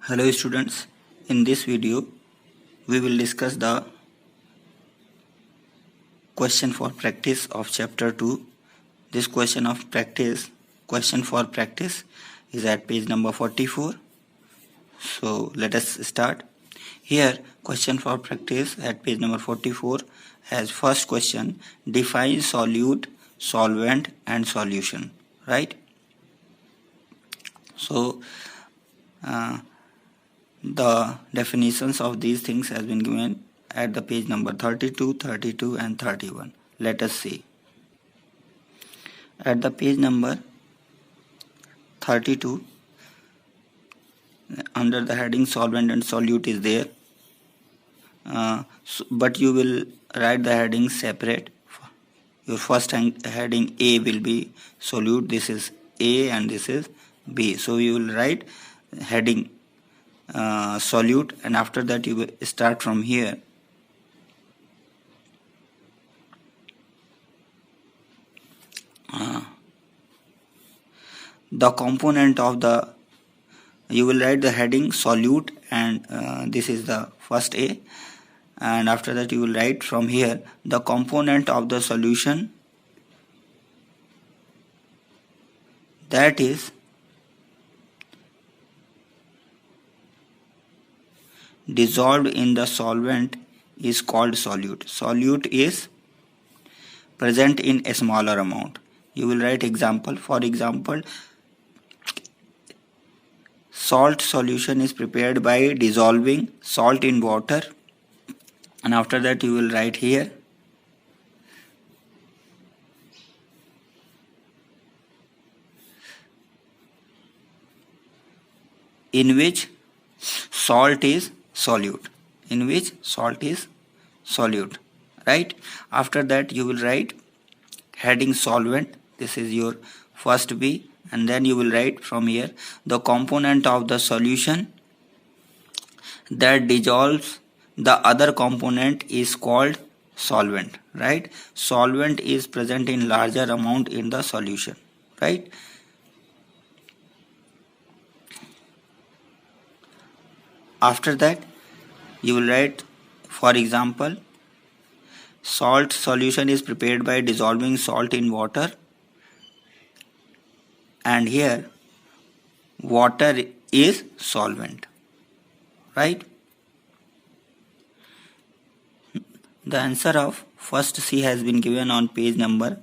Hello students, in this video we will discuss the question for practice of chapter 2. This question for practice is at page number 44. So let us start. Here question for practice at page number 44 has first question, define solute, solvent and solution, right? So the definitions of these things has been given at the page number 32, 32 and 31. Let us see. At the page number 32, under the heading solvent and solute is there, but you will write the heading separate. Your first heading A will be solute, this is A and this is B. So you will write heading solute, and after that you will start from here. The component of the, you will write the heading solute, and this is the first A, and after that you will write from here the component of the solution that is dissolved in the solvent is called solute. Solute is present in a smaller amount. You will write example. For example, salt solution is prepared by dissolving salt in water, and after that you will write here in which salt is solute, right? After that you will write heading solvent, this is your first B, and then you will write from here the component of the solution that dissolves the other component is called solvent, right? Solvent is present in larger amount in the solution, right? After that you will write, for example, salt solution is prepared by dissolving salt in water, and here water is solvent, right? The answer of first C has been given on page number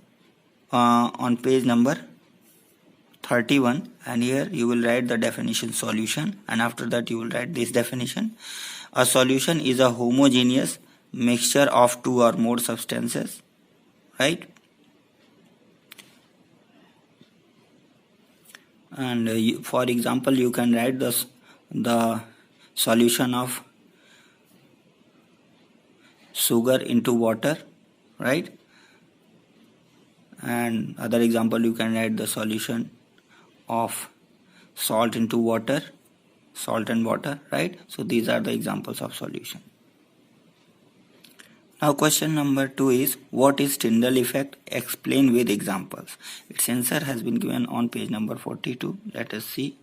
31, and here you will write the definition solution, and after that you will write this definition. A solution is a homogeneous mixture of two or more substances, right? And for example, you can write the solution of sugar into water, right? And other example, you can write the solution of salt into water, salt and water, right? So these are the examples of solution. Now question number 2 is, what is Tyndall effect? Explain with examples. Its answer has been given on page number 42. Let us see.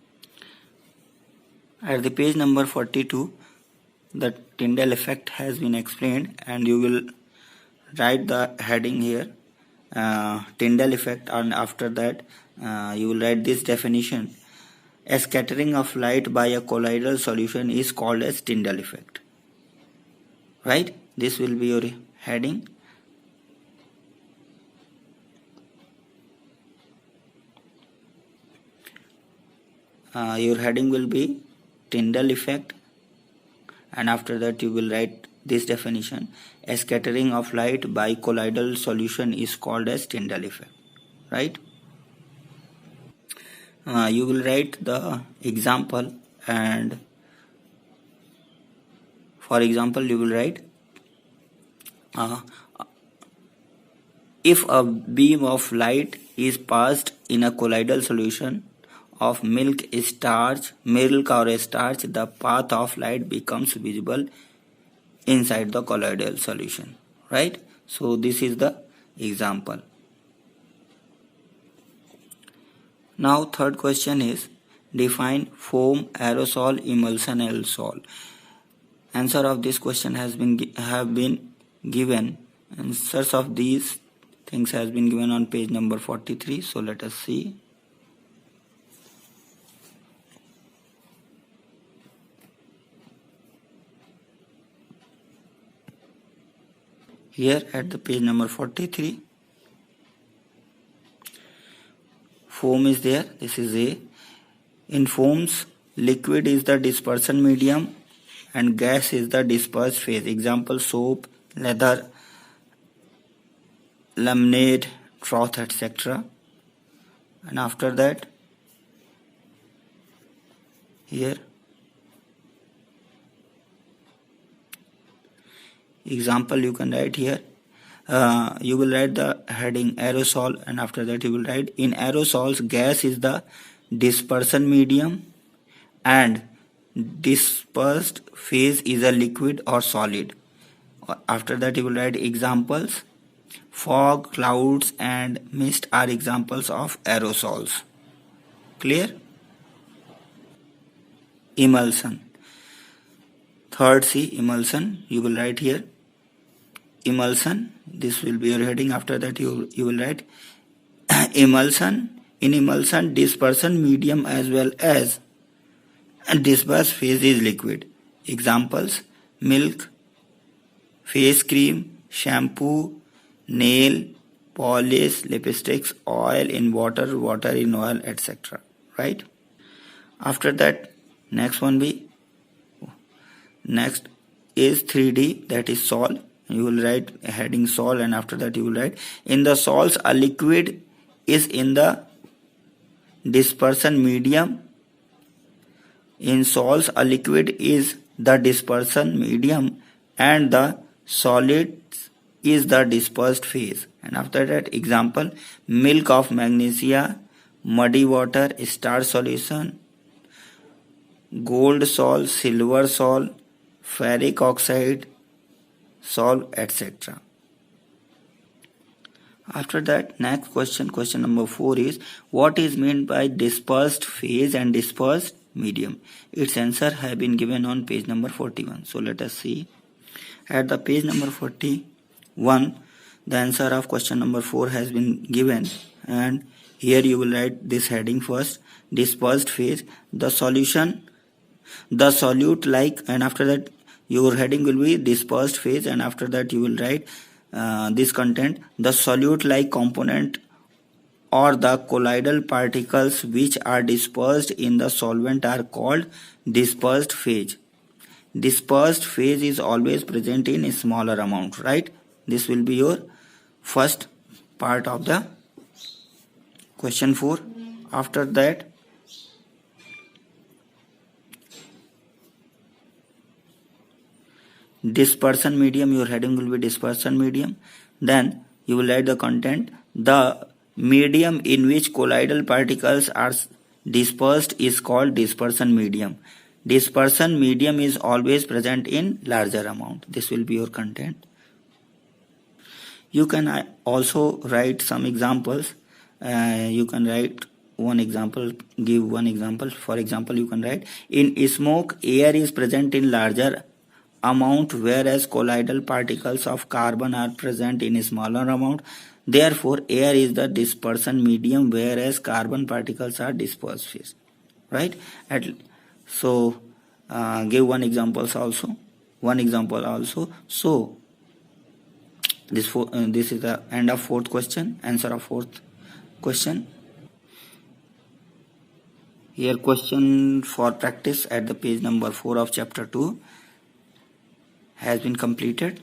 At the page number 42, the Tyndall effect has been explained, and you will write the heading here, Tyndall effect, and after that you will write this definition. A scattering of light by a colloidal solution is called as Tyndall effect, right? This will be your heading. Your heading will be Tyndall effect, and after that you will write this definition. A scattering of light by colloidal solution is called as Tyndall effect, right? You will write the example, and for example you will write, if a beam of light is passed in a colloidal solution of milk or a starch, the path of light becomes visible inside the colloidal solution, right? So this is the example. Now third question is, Define foam, aerosol, emulsion, aerosol. Answer of this question have been given. Answers of these things has been given on page number 43. So let us see. Here at the page number 43, foam is there. This is A. In foams, liquid is the dispersion medium and gas is the dispersed phase. Example: soap, leather, lemonade, froth, etc. And after that, here example you can write here. You will write the heading aerosol, and after that you will write, in aerosols gas is the dispersion medium and dispersed phase is a liquid or solid. After that you will write examples: fog, clouds and mist are examples of aerosols. Clear? Emulsion. Third C, emulsion. You will write here emulsion. This will be your heading. After that you will write emulsion. In emulsion, dispersion medium as well as dispersed phase is liquid. Examples: milk, face cream, shampoo, nail polish, lipsticks, oil in water, water in oil, etc. Right? After that, next is 3D, that is sol. You will write a heading sol, and after that you will write, in the sols a liquid is in the dispersion medium. In sols a liquid is the dispersion medium and the solid is the dispersed phase. And after that, example: milk of magnesia, muddy water, star solution, gold sol, silver sol, ferric oxide sol, etc. After that, next question number 4 is, what is meant by dispersed phase and dispersed medium? Its answer have been given on page number 41. So let us see. At the page number 41, the answer of question number 4 has been given, and here you will write this heading first: dispersed phase, the solution, the solute like, and after that your heading will be dispersed phase, and after that you will write this content: the solute like component or the colloidal particles which are dispersed in the solvent are called dispersed phase. Dispersed phase is always present in a smaller amount, right? This will be your first part of the question 4. After that, dispersion medium, your heading will be dispersion medium. Then you will write the content: the medium in which colloidal particles are dispersed is called dispersion medium. Dispersion medium is always present in larger amount. This will be your content. You can also write some examples. You can write one example, give one example. For example, you can write, in smoke air is present in larger amount whereas colloidal particles of carbon are present in a smaller amount. Therefore, air is the dispersion medium whereas carbon particles are dispersed phase. Right? So give one example also. So this is the end of fourth question. Answer of fourth question. Here question for practice at the page number 4 of chapter 2 has been completed.